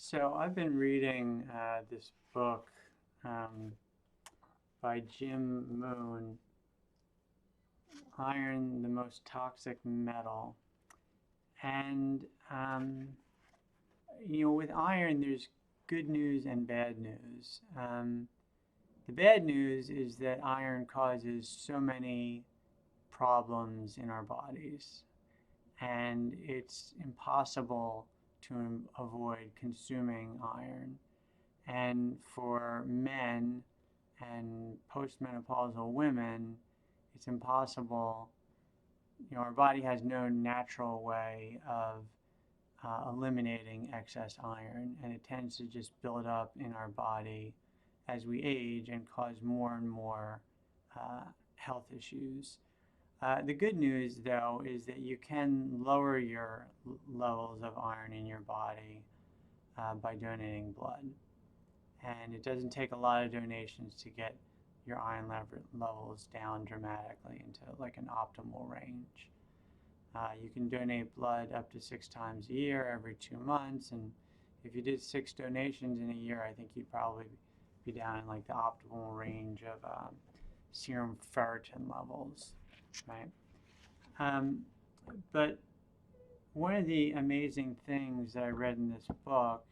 So I've been reading this book um, by Jim Moon, Iron, the Most Toxic Metal. And, with iron, there's good news and bad news. The bad news is that iron causes so many problems in our bodies, and it's impossible to avoid consuming iron. And for men and postmenopausal women, it's impossible. Our body has no natural way of eliminating excess iron, and it tends to just build up in our body as we age and cause more and more health issues. The good news, though, is that you can lower your levels of iron in your body by donating blood. And it doesn't take a lot of donations to get your iron levels down dramatically into like an optimal range. You can donate blood up to 6 times a year, every 2 months, and if you did 6 donations in a year, I think you'd probably be down in like the optimal range of serum ferritin levels, right? But one of the amazing things that I read in this book,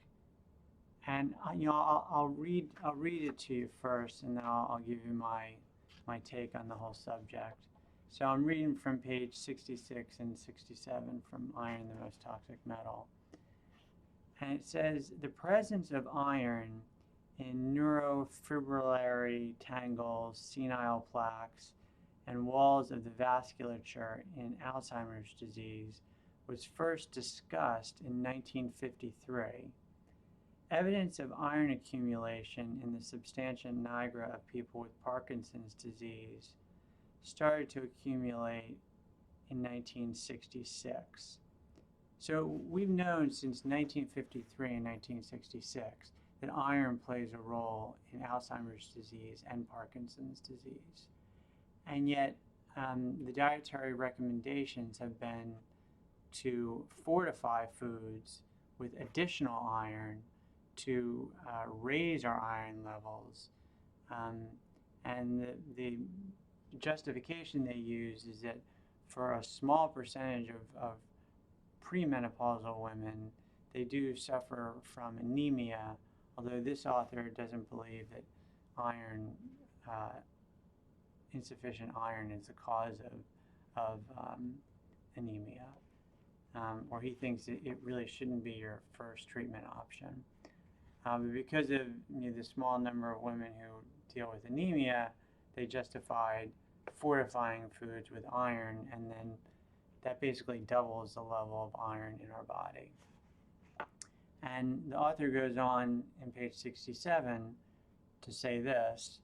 and I'll read it to you first, and then I'll give you my take on the whole subject. So I'm reading from page 66 and 67 from Iron, the Most Toxic Metal. And it says, the presence of iron in neurofibrillary tangles, senile plaques, and walls of the vasculature in Alzheimer's disease was first discussed in 1953. Evidence of iron accumulation in the substantia nigra of people with Parkinson's disease started to accumulate in 1966. So we've known since 1953 and 1966 that iron plays a role in Alzheimer's disease and Parkinson's disease. And yet the dietary recommendations have been to fortify foods with additional iron to raise our iron levels. And the justification they use is that for a small percentage of premenopausal women, they do suffer from anemia, although this author doesn't believe that insufficient iron is the cause of anemia, or he thinks it really shouldn't be your first treatment option. But because of the small number of women who deal with anemia, they justified fortifying foods with iron, and then that basically doubles the level of iron in our body. And the author goes on in page 67 to say this: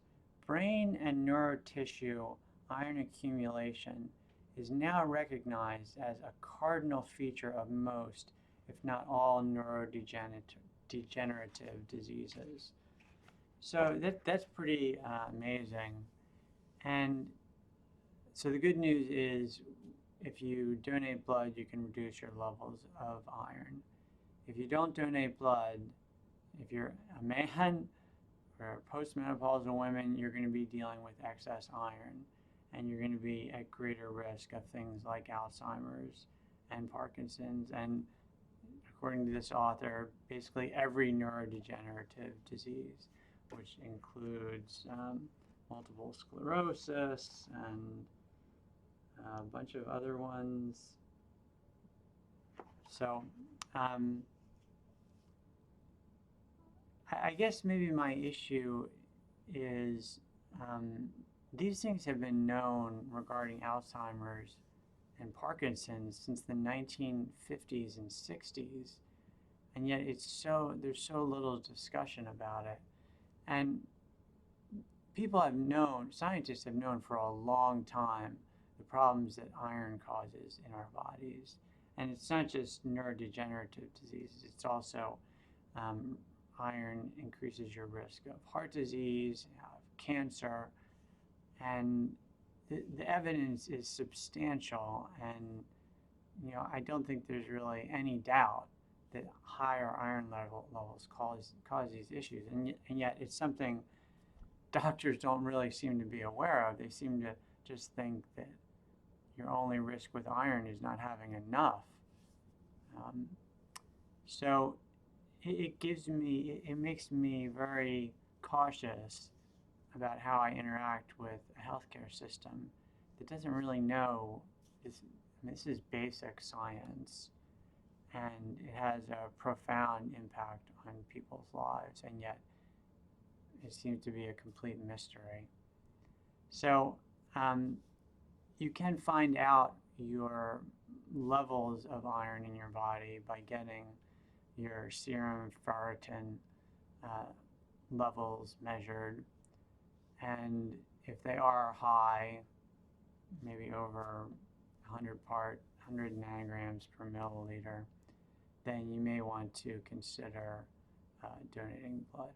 brain and neurotissue iron accumulation is now recognized as a cardinal feature of most, if not all, neurodegenerative diseases. So that's pretty amazing. And so the good news is if you donate blood, you can reduce your levels of iron. If you don't donate blood, if you're a man or postmenopausal women, you're going to be dealing with excess iron, and you're going to be at greater risk of things like Alzheimer's and Parkinson's, and according to this author, basically every neurodegenerative disease, which includes multiple sclerosis and a bunch of other ones. So I guess maybe my issue is these things have been known regarding Alzheimer's and Parkinson's since the 1950s and 60s, and yet there's so little discussion about it. And scientists have known for a long time the problems that iron causes in our bodies. And it's not just neurodegenerative diseases, it's also iron increases your risk of heart disease, cancer, and the evidence is substantial, and I don't think there's really any doubt that higher iron levels cause these issues, and yet it's something doctors don't really seem to be aware of. They seem to just think that your only risk with iron is not having enough. So it makes me very cautious about how I interact with a healthcare system that doesn't really know this. I mean, this is basic science, and it has a profound impact on people's lives, and yet it seems to be a complete mystery. So you can find out your levels of iron in your body by getting your serum ferritin levels measured, and if they are high, maybe over 100 nanograms per milliliter, then you may want to consider donating blood.